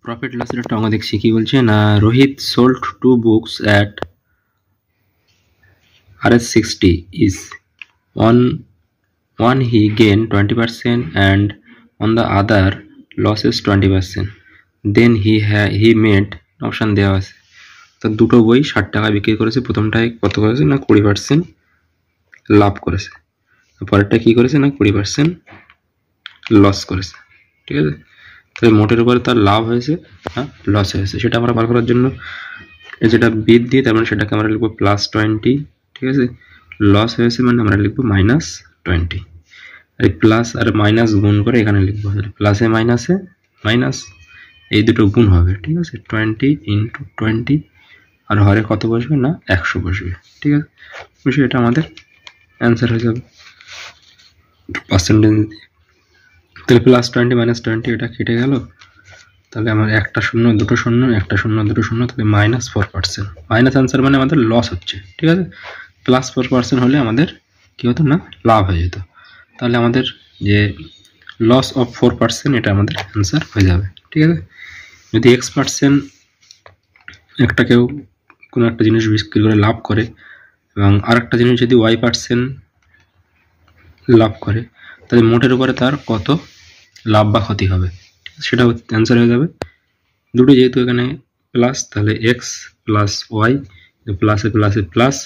Profit লসের একটা অঙ্ক দেখছি কি বলছে না, Rohit sold 2 books at Rs60 is on one he gained 20% and on the other losses 20%. Then he made option দেওয়া আছে, তো দুটো বই 60 টাকা বিক্রি করেছে। প্রথমটায় কত করেছে না 20% লাভ করেছে, পরেরটা কি করেছে না 20% লস করেছে। ঠিক আছে, তাহলে মোটের উপরে তার লাভ হয়েছে না লস হয়েছে সেটা আমরা বার করার জন্য যেটা বিদ দিয়ে তার মানে সেটাকে আমরা লিখবো +20। ঠিক আছে, লস হয়েছে মানে আমরা লিখবো -20। আর প্লাস আর মাইনাস গুণ করে এখানে লিখবো, প্লাসে মাইনাসে মাইনাস এই দুটো গুণ হবে। ঠিক আছে, 20 × 20 আর হরে কত বসবে না 100 বসবে। ঠিক আছে, বসে এটা আমাদের অ্যান্সার হয়ে যাবে পার্সেন্টেজ। তাহলে +20 -20 এটা কেটে গেল, তাহলে আমার একটা শূন্য দুটো শূন্য একটা শূন্য দুটো শূন্য, তাহলে -4%। মাইনাস অ্যান্সার মানে আমাদের লস হচ্ছে। ঠিক আছে, +4% হলে আমাদের কি হতো না লাভ হয়ে যেত। তাহলে আমাদের যে লস অফ 4% এটা আমাদের অ্যান্সার হয়ে যাবে। ঠিক আছে, যদি X% একটা কেউ কোনো একটা জিনিস বিক্রি করে লাভ করে এবং আরেকটা জিনিস যদি Y% লাভ করে, তাহলে মোটের উপরে তার কত লাভ বা ক্ষতি হবে সেটা অ্যান্সার হয়ে যাবে। দুটো যেহেতু এখানে প্লাস, তাহলে x + y প্লাসে প্লাসে প্লাস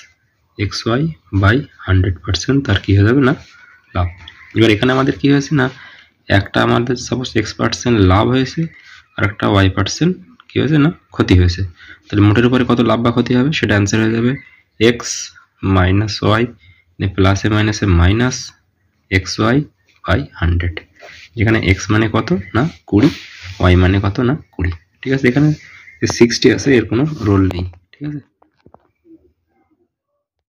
xy বাই 100% তার কি হয়ে যাবে না লাভ। এবার এখানে আমাদের কি হয়েছে না, একটা আমাদের সাপোজ X% লাভ হয়েছে আর একটা Y% কি হয়েছে না ক্ষতি হয়েছে। তাহলে মোটের উপরে কত লাভ বা ক্ষতি হবে সেটা অ্যান্সার হয়ে যাবে x - y প্লাসে মাইনাসে মাইনাস xy বাই 100, যেখানে x মানে কত না 20, y মানে কত না 20। ঠিক আছে, এখানে 60 আছে, এর কোনো রোল নেই। ঠিক আছে।